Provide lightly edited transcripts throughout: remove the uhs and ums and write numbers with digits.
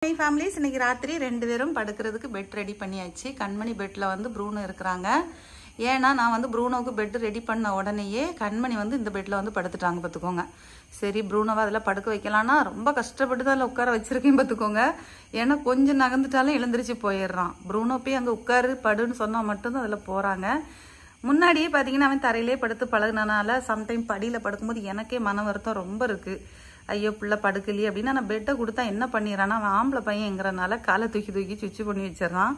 Hey families, இன்னைக்கு ராத்திரி ரெண்டு பேரும் படுக்கிறதுக்கு பெட் ரெடி பண்ணியாச்சு. கண்மணி பெட்ல வந்து ப்ரூனோ இருக்கறாங்க. ஏன்னா நான் வந்து ப்ரூனோக்கு பெட் ரெடி பண்ண உடனேயே கண்மணி வந்து இந்த பெட்ல வந்து படுத்துட்டாங்க பாத்துக்கோங்க. சரி ப்ரூனோவை அதில் படுக்க வைக்கலாம்னா ரொம்ப கஷ்டப்பட்டு தான் உட்கார வச்சிருக்கேன் பாத்துக்கோங்க. ஏன்னா கொஞ்சம் நகர்ந்துட்டாலும் எழுந்திரிச்சு போயிடுறான். ப்ரூனோ போய் அங்கே உட்காரு படுன்னு சொன்னா மட்டும்தான் அதில் போறாங்க. முன்னாடியே பார்த்தீங்கன்னா அவன் தரையிலே படுத்து பழகுனனால சம்டைம் படியில் படுக்கும்போது எனக்கே மன வருத்தம் ரொம்ப இருக்கு. ஐயோ பிள்ளை படுக்கலையே அப்படின்னா நான் பெட்டை கொடுத்தா என்ன பண்ணிடுறான்னா அவன் ஆம்பளை பையங்கிறனால காலை தூக்கி தூக்கி சுவிட்ச் பண்ணி வச்சிடறான்.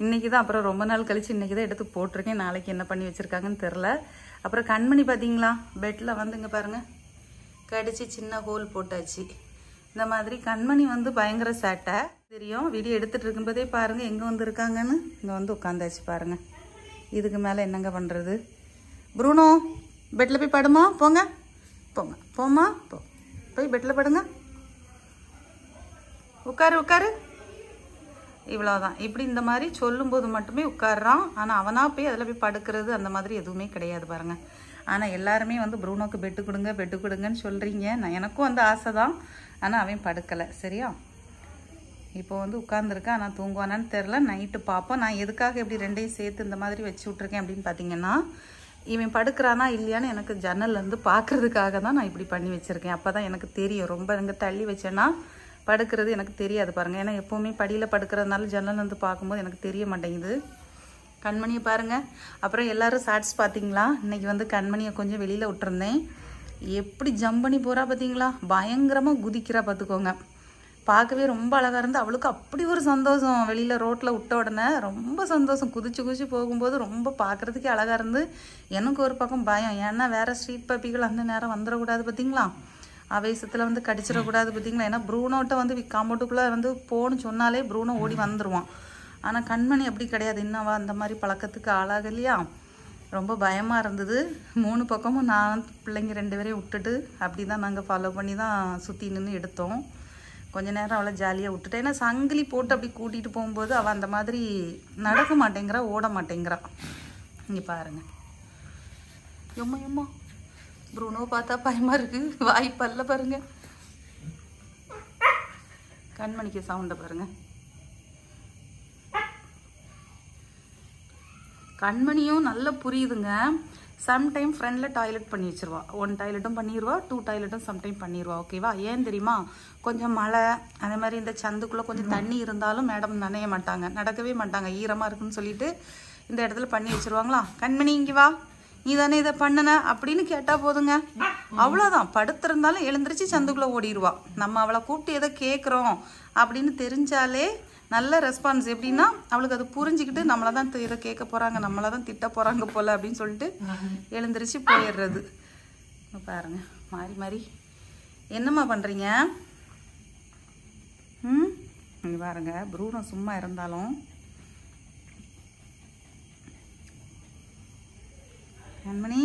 இன்னைக்கு தான் அப்புறம் ரொம்ப நாள் கழிச்சு இன்னைக்கு தான் எடுத்து போட்டிருக்கேன். நாளைக்கு என்ன பண்ணி வச்சிருக்காங்கன்னு தெரில. அப்புறம் கண்மணி பார்த்தீங்களா பெட்டில் வந்து இங்கே பாருங்க கடிச்சு சின்ன ஹோல் போட்டாச்சு. இந்த மாதிரி கண்மணி வந்து பயங்கர சேட்டை தெரியும். வீடியோ எடுத்துட்டு இருக்கும்போதே பாருங்க எங்கே வந்து இருக்காங்கன்னு இங்கே வந்து உட்காந்தாச்சு பாருங்க. இதுக்கு மேலே என்னங்க பண்ணுறது? ப்ரூனோ பெட்டில் போய் படுமா, போங்க போங்க போமா போ, போய் பெட்டில் படுங்க, உட்காரு உட்காரு. இவ்வளோதான். இப்படி இந்த மாதிரி சொல்லும்போது மட்டுமே உட்காடுறான். ஆனால் அவனா போய் அதில் போய் படுக்கிறது அந்த மாதிரி எதுவுமே கிடையாது பாருங்க. ஆனால் எல்லாருமே வந்து ப்ரூனோக்கு பெட்டு கொடுங்கன்னு சொல்கிறீங்க. நான் எனக்கும் வந்து ஆசை தான். ஆனால் அவன் படுக்கலை. சரியா, இப்போ வந்து உட்காந்துருக்கேன். ஆனால் தூங்குவானான்னு தெரில. நைட்டு பார்ப்போம். நான் எதுக்காக இப்படி ரெண்டையும் சேர்த்து இந்த மாதிரி வச்சு விட்ருக்கேன் அப்படின்னு பார்த்தீங்கன்னா, இவன் படுக்கிறானா இல்லையான்னு எனக்கு ஜன்னல்லேருந்து பார்க்குறதுக்காக தான் நான் இப்படி பண்ணி வச்சுருக்கேன். அப்போ தான் எனக்கு தெரியும். ரொம்ப இங்கே தள்ளி வச்சேன்னா படுக்கிறது எனக்கு தெரியாது பாருங்கள். ஏன்னா எப்போவுமே படியில் படுக்கிறதுனால ஜன்னல்லேருந்து பார்க்கும்போது எனக்கு தெரிய மாட்டேங்குது. கண்மணியை பாருங்கள். அப்புறம் எல்லோரும் ஷார்ட்ஸ் பார்த்தீங்களா? இன்றைக்கி வந்து கண்மணியை கொஞ்சம் வெளியில் விட்டுருந்தேன். எப்படி ஜம்ப் பண்ணி போகிறா பார்த்தீங்களா? பயங்கரமாக குதிக்கிறா பார்த்துக்கோங்க. பார்க்கவே ரொம்ப அழகாக இருந்து அவளுக்கு அப்படி ஒரு சந்தோஷம். வெளியில் ரோட்டில் விட்ட உடனே ரொம்ப சந்தோஷம். குதிச்சு போகும்போது ரொம்ப பார்க்குறதுக்கே அழகாக இருந்து எனக்கு ஒரு பக்கம் பயம். ஏன்னா வேறு ஸ்ட்ரீட் பப்பிகள் அந்த நேரம் வந்துடக்கூடாது பார்த்தீங்களா, ஆவேசத்தில் வந்து கடிச்சிடக்கூடாது பார்த்தீங்களா. ஏன்னா ப்ரூனோட்ட வந்து காம்பவுண்டுக்குள்ளே வந்து போன்னு சொன்னாலே ப்ரூனோ ஓடி வந்துடுவான். ஆனால் கண்மணி அப்படி கிடையாது. இன்னவா அந்த மாதிரி பழக்கத்துக்கு ஆளாகலையா. ரொம்ப பயமாக இருந்தது. 3 பக்கமும் நான் பிள்ளைங்க 2 பேரையும் விட்டுட்டு அப்படி தான் நாங்கள் ஃபாலோ பண்ணி தான் சுற்றி நின்று எடுத்தோம். கொஞ்ச நேரம் அவளை ஜாலியாக விட்டுட்டேன். ஏன்னா சங்கிலி போட்டு அப்படி கூட்டிகிட்டு போகும்போது அவள் அந்த மாதிரி நடக்க மாட்டேங்கிறா, ஓட மாட்டேங்கிறா. இங்கே பாருங்க. எம்மா ப்ரூனோ பார்த்தா பயமாக இருக்குது. வாய்ப்பல்ல பாருங்க. கண்மணிக்கு சவுண்டை பாருங்க. கண்மணியும் நல்லா புரியுதுங்க. சம்டைம் ஃப்ரெண்டில் டாய்லெட் பண்ணி வச்சிருவா. 1 டாய்லெட்டும் பண்ணிடுவா, 2 டாய்லெட்டும் சம்டைம் பண்ணிடுவா. ஓகேவா? ஏன் தெரியுமா? கொஞ்சம் மழை அதே மாதிரி இந்த சந்துக்குள்ளே கொஞ்சம் தண்ணி இருந்தாலும் மேடம் நனைய மாட்டாங்க, நடக்கவே மாட்டாங்க. ஈரமாக இருக்குன்னு சொல்லிட்டு இந்த இடத்துல பண்ணி வச்சிருவாங்களா. கண்மணி இங்கே வா, நீ தானே இதை பண்ணுன அப்படின்னு கேட்டால் போதுங்க, அவ்வளோதான். படுத்திருந்தாலும் எழுந்திரிச்சு சந்துக்குள்ளே ஓடிடுவா. நம்ம அவளை கூப்பிட்டு எதை கேட்குறோம் அப்படின்னு தெரிஞ்சாலே நல்ல ரெஸ்பான்ஸ். எப்படின்னா அவளுக்கு அது புரிஞ்சுக்கிட்டு நம்மளை தான் இதை கேட்க போகிறாங்க, நம்மளை தான் திட்ட போகிறாங்க போல் அப்படின்னு சொல்லிட்டு எழுந்திரிச்சு போயிடுறது. பாருங்க மாறி என்னம்மா பண்ணுறீங்க? இங்கே பாருங்க. ப்ரூனோ சும்மா இருந்தாலும் கண்மணி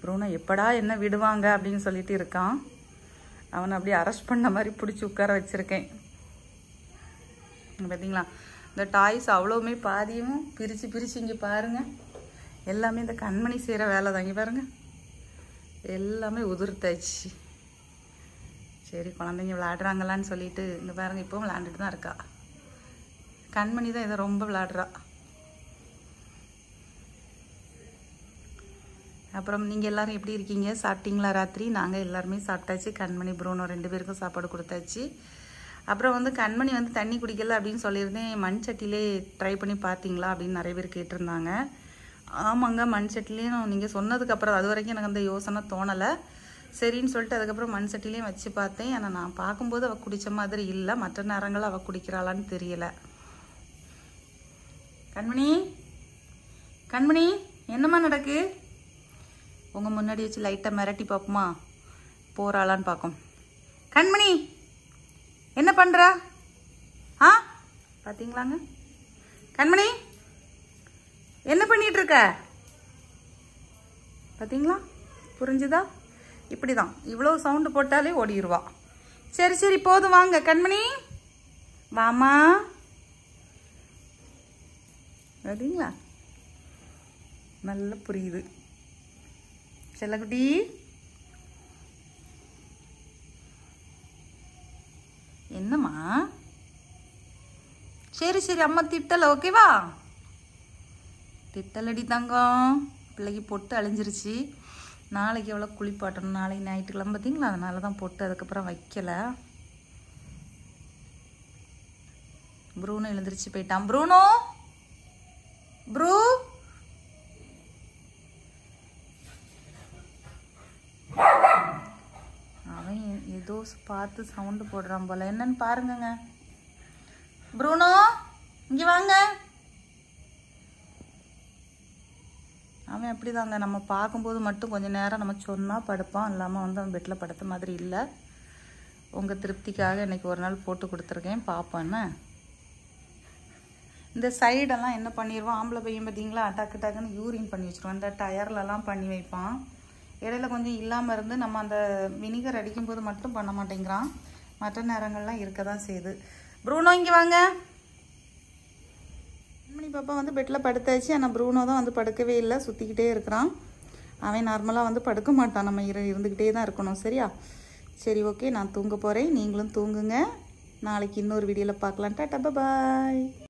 ப்ரூனோ எப்படா என்ன விடுவாங்க அப்படின்னு சொல்லிட்டு இருக்கான். அவனை அப்படியே அரெஸ்ட் பண்ண மாதிரி பிடிச்சி உட்கார வச்சுருக்கேன். பார்த்தீங்களா, இந்த டாய்ஸ் அவ்வளோவுமே பாதியும் பிரித்து இங்கே பாருங்கள். எல்லாமே இந்த கண்மணி செய்கிற வேலை தான். இங்கே பாருங்கள் எல்லாமே உதிர்த்தாச்சு. சரி குழந்தைங்க விளையாடுறாங்களான்னு சொல்லிட்டு இங்கே பாருங்கள் இப்போவும் விளையாண்டுட்டு தான் இருக்கா. கண்மணி தான் இதை ரொம்ப விளையாடுறா. அப்புறம் நீங்கள் எல்லோரும் எப்படி இருக்கீங்க? சாப்பிட்டீங்களா ராத்திரி? நாங்கள் எல்லாருமே சாப்பிட்டாச்சு. கண்மணி ப்ரூனோ 2 பேருக்கும் சாப்பாடு கொடுத்தாச்சு. அப்புறம் வந்து கண்மணி வந்து தண்ணி குடிக்கல அப்படின்னு சொல்லியிருந்தேன். மண் சட்டிலே ட்ரை பண்ணி பார்த்தீங்களா அப்படின்னு நிறைய பேர் கேட்டிருந்தாங்க. ஆமாங்க, மண் சட்டிலையும் நீங்கள் சொன்னதுக்கப்புறம் அது வரைக்கும் எனக்கு அந்த யோசனை தோணலை. சரின்னு சொல்லிட்டு அதுக்கப்புறம் மண் சட்டிலையும் வச்சு பார்த்தேன். ஆனால் நான் பார்க்கும்போது அவள் குடித்த மாதிரி இல்லை. மற்ற நேரங்கள் அவள் குடிக்கிறாளான்னு தெரியலை. கண்மணி என்னம்மா நடக்கு? உங்கள் முன்னாடி வச்சு லைட்டாக மிரட்டி பார்ப்போமா, போகிறாளான்னு பார்க்கும். கண்மணி என்ன பண்ணுறா? பார்த்தீங்களாங்க கண்மணி என்ன பண்ணிட்டு இருக்க? பார்த்தீங்களா, புரிஞ்சுதா? இப்படி தான் இவ்வளோ சவுண்டு போட்டாலே ஓடிடுவா. சரி போதும் வாங்க கண்மணி வாமா. பார்த்தீங்களா, நல்லா புரியுது. செல்லக்குட்டி என்னம்மா? சரி சரி, அம்மா திட்டலை, ஓகேவா? திட்டலடி தங்கம். பிள்ளைக்கு பொட்டு அழிஞ்சிருச்சு. நாளைக்கு எவ்வளோ குளிப்பாட்டணும், நாளைக்கு ஞாயிற்றுக்கிழமை பார்த்தீங்களா, அதனால தான் பொட்டு அதுக்கப்புறம் வைக்கலை. ப்ரூனோ எழுந்திரிச்சு போயிட்டான். ப்ரூனோ, ப்ரூ, அவன் ஏதோ பார்த்து சவுண்டு போடுறான் போல. என்னன்னு பாருங்கங்க. ப்ரூனோ, இங்கே வாங்க. அவன் அப்படிதாங்க, நம்ம பார்க்கும்போது மட்டும் கொஞ்சம் நேரம் நம்ம சொன்னால் படுப்பான், இல்லாமல் வந்து அவன் பெட்டில் படுத்த மாதிரி இல்லை. உங்கள் திருப்திக்காக இன்றைக்கி ஒரு நாள் போட்டு கொடுத்துருக்கேன், பார்ப்பேன்னு. இந்த சைடெல்லாம் என்ன பண்ணிடுவான், ஆம்பளை பையன் பார்த்தீங்களா, டக்கு டக்குன்னு யூரின் பண்ணி வச்சுருவான். இந்த டயர்லலாம் பண்ணி வைப்பான். இடையில கொஞ்சம் இல்லாமல் இருந்து நம்ம அந்த வினிகர் அடிக்கும்போது மட்டும் பண்ண மாட்டேங்கிறான். மற்ற நேரங்கள்லாம் இருக்க தான் செய்யுது. ப்ரூனோ, இங்கே வாங்க. மணி பாப்பா வந்து பெட்டில் படுத்தாச்சு. ஆனால் ப்ரூனோ தான் வந்து படுக்கவே இல்லை, சுற்றிக்கிட்டே இருக்கிறான். அவன் நார்மலாக வந்து படுக்க மாட்டான், நம்ம இருந்துக்கிட்டே தான் இருக்கணும். சரியா? சரி, ஓகே, நான் தூங்க போகிறேன், நீங்களும் தூங்குங்க. நாளைக்கு இன்னொரு வீடியோவில் பார்க்கலாம். டாடா, பாய்.